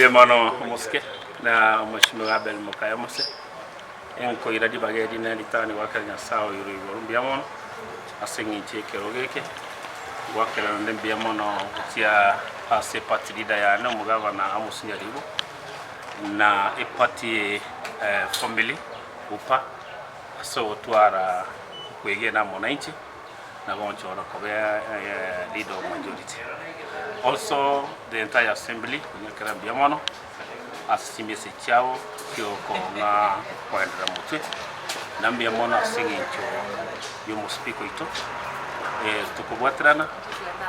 Biemano Moske na Mheshimiwa ABEL MOKAYA Mose enko iradi bagedi na litani wakanya sawa yuri biemano asengi chekero geke wakela ndem biemano tia ase parti leader ya na mugavana amusinya ribo na epati family upa so tuara kwege na monaichi na gonchora kobe leader majority. Also the entire assembly kunyakira biamano asime se chao kyoko na kwaendera mutwe na biamano asingi cho yomo speako ito tukubwatrana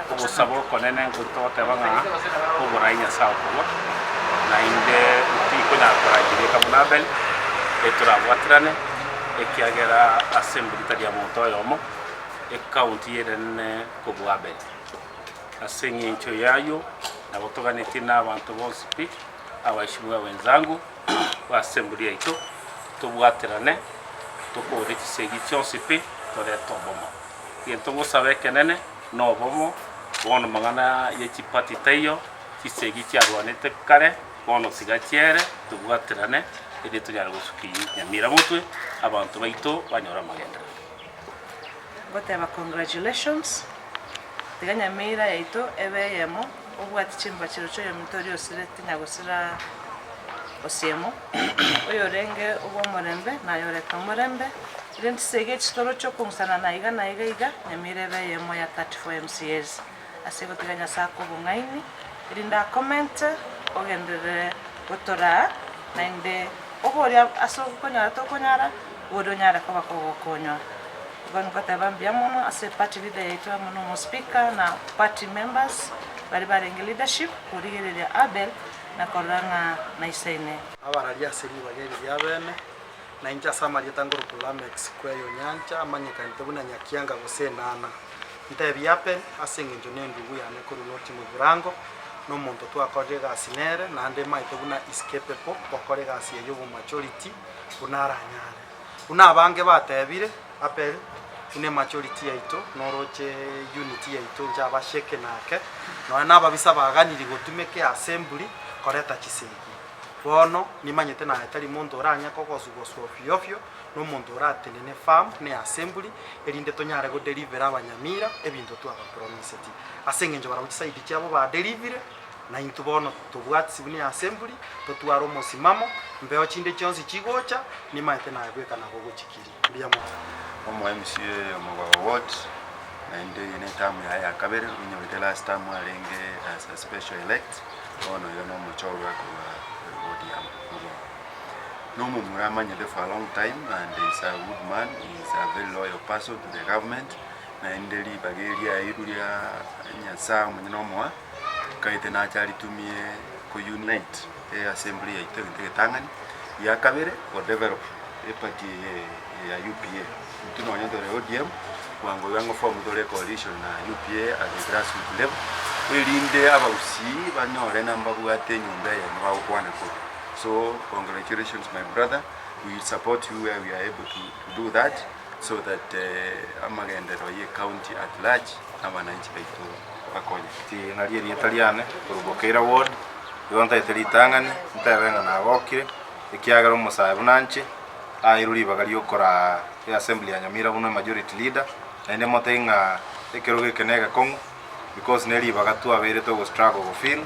kubo sabo konene kutote banga kubo rainya sawa kubo na inde utiko na kwajire kabunabel etura bwatrane ekiagera assembly tadia moto yomo county yene kubo ABEL asengi ncho yayo na botoganeti na abantu bose pi abashimwa wenzangu wa assembly ito tubwaterane tukore kisegition sipi tore tobomo yentongo sabe kenene no bomo bono mangana yechipati tayo kisegi cyarwanete kare bono sigachiere tubwaterane ide tunyara gusuki nyamira mutwe abantu baito banyora magenda. Whatever, congratulations. The NYAMIRA yaito ebeyemo obwati chimba chirocho yomitori osire tinyagosira osiemo oyorenge obomorembe na yoreka morembe rent sege chitoro cho kungsana na iga NYAMIRA ebeyemo ya 34 MCAs asego tiganya sako bungaini irinda comment ogendere gotora na inde oboria aso konyara to konyara wodonyara kwa kogonyo biamono as a party leader yaitwa mono speaker na party members bari barenge leadership kurigirira ABEL na koranga na isaine abararia seri bageri yabene na inja samari tangoro kulamex kweyo nyancha amanyika ntebuna nyakianga gosenana ntebi ABEL asinge njone ndugu yane kuru noti mu burango no muntu twakorega asinere na ande maitebuna escape po bakorega asiye yo majority unaranyare una abange batebire ABEL ine majority yaito noroche unity yaito njaba sheke nake no na babisa baganiri gotumeke assembly koreta chisegi bono nimanyete na atari muntu oranya kokosugoswo ofyo no muntu oratenene farm ne assembly erinde tonyare go deliver abanyamira ebintu twaba promise ti asenge njo barabuchisaidi cyabo ba deliver na intu bono tubwatsi buni assembly totwaro mosimamo mbeo chinde chonsi chigocha nimanyete na gweka na gogo chikiri biyamo Omo MCA omo ward na inde tamu ya kabere unyewete last time alenge as a special elect ono yono muchoro wako ward ya no mumramanya for a long time and is a good man, is a very loyal person to the government na inde li bageria irulia nyasa munyinomo kaite na chali tumie ko unite assembly ya itenge tangani ya kabere or develop party ya UPA tunaonya dore ODM wango yango form dore coalition na UPA at the grassroots level elinde abausi banyore namba bwate nyumba ya nwa ukwana ko. So congratulations my brother, we support you where we are able to do that so that amagende roye county at large amananchi baito bakonya ti ngari italiane kurubokera ward yonta italitangani ntabenga na gokire ikiagara umusabu nanchi airuri bagari okora assembly ya NYAMIRA buno majority leader ende motenga ekeroge kenega kongo because neri bagatu abere to go struggle go feel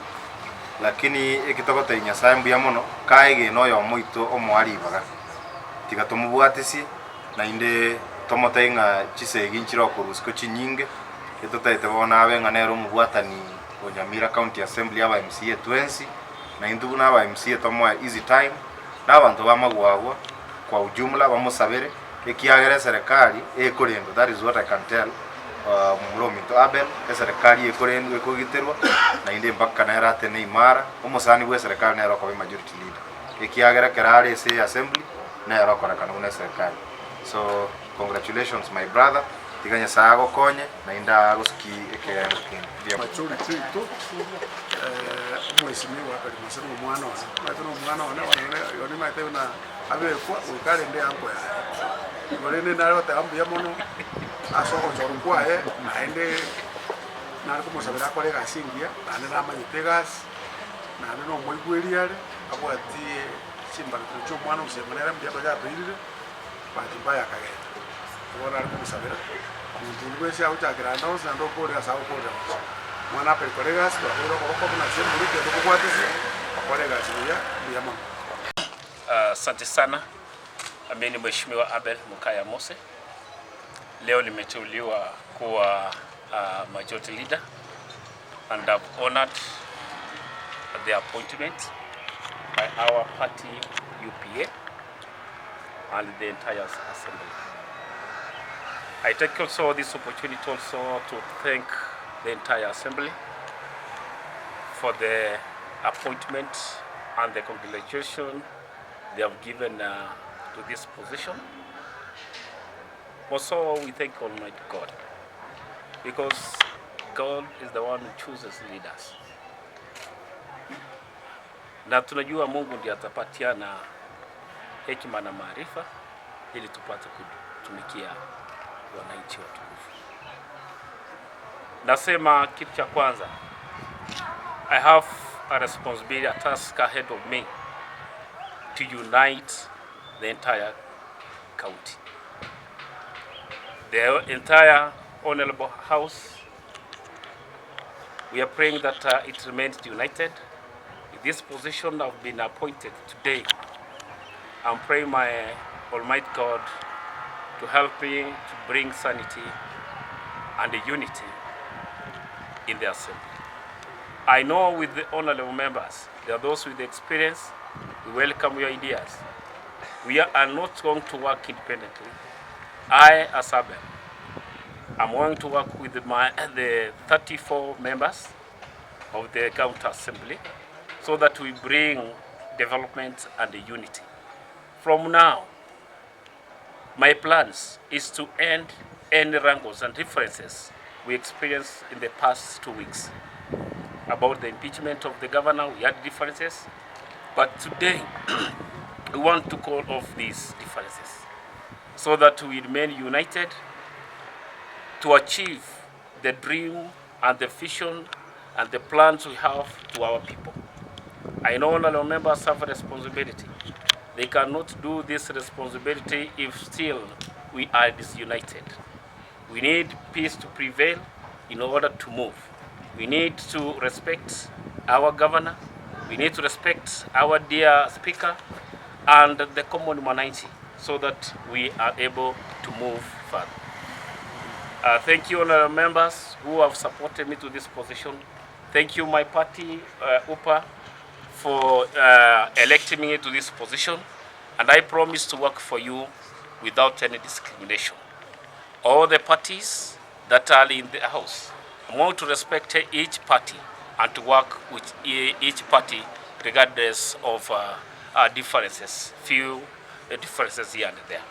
lakini ekitogota inyasambu ya mono kaige no yo muito omwari baga tigatomubwatisi na inde tomotenga chisegi nchiro kurusko chinyinge etotaite bona abenga nero mubwatani o NYAMIRA county assembly aba MCA 20 na indu na aba MCA tomo easy time na abantu bamagwagwa kwa ujumla bamusabere ekiagere serikali ekorendo. That is what I can tell mulomi to ABEL serikali ekorendo ekogiterwa na inde mpaka na erate ne imara umusani bwe serikali na eroko majority leader ekiagere kerare se assembly na eroko kana una serikali. So congratulations my brother tiganya sago konye na inda goski ekea majority to mweshimiwa kali masoro mwana wa yoni matena ABEL kwa ukale nde ampo ya ngorene naro ta ampo ya mono asoko chorungwa na ende naro como sabera colega singia ane na manyitegas na no moigweriare abwatie chimba cyo mwana usemanera mbyaba ya birire bati mbaya kagenda ubona ari kumusabira umuntu wese aho cyagiranda hose ndo ko rya sawo ko rya mwana pe kolegas ba ko kuna sema rike ko kwatisi kolegas ya mama. Asante sana. Ameni Mheshimiwa Abel Mokaya Mose. Leo nimeteuliwa kuwa majority leader and I've honored the appointment by our party UPA and the entire assembly. I take also this opportunity also to thank the entire assembly for the appointment and the congratulations they have given to this position. Also, we thank Almighty God because God is the one who chooses leaders. Na tunajua Mungu ndiye atapatiana hekima na maarifa ili tupate kutumikia wananchi watukufu. Nasema kitu cha kwanza, I have a responsibility, a task ahead of me to unite the entire county. The entire Honorable House, we are praying that it remains united. In this position I've been appointed today, I'm praying my Almighty God to help me to bring sanity and unity in the assembly. I know with the honorable members, there are those with experience. We welcome your ideas. We are not going to work independently. I, as ABEL, I'm going to work with the 34 members of the county assembly so that we bring development and unity. From now, my plans is to end any wrangles and differences we experienced in the past 2 weeks. About the impeachment of the governor, we had differences, but today we want to call off these differences so that we remain united to achieve the dream and the vision and the plans we have to our people. I know all our members have a responsibility. They cannot do this responsibility if still we are disunited. We need peace to prevail in order to move. We need to respect our governor. We need to respect our dear speaker and the common humanity so that we are able to move further. Thank you, honorable members who have supported me to this position. Thank you, my party, UPA, for electing me to this position. And I promise to work for you without any discrimination. All the parties that are in the House, I want to respect each party and to work with each party regardless of differences, few differences here and there.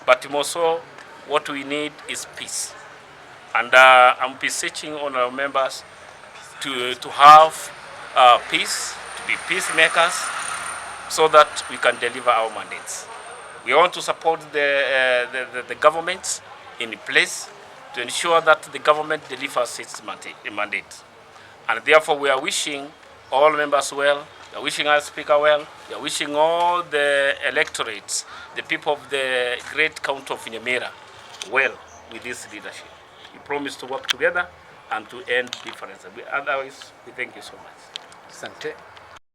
But more so, what we need is peace. And I'm beseeching on our members to have peace, to be peacemakers, so that we can deliver our mandates. We want to support the government in place to ensure that the government delivers its mandate. And therefore we are wishing all members well, we are wishing our speaker well, we are wishing all the electorates, the people of the great county of NYAMIRA well with this leadership. We promise to work together and to end differences. Otherwise, we thank you so much. Asante.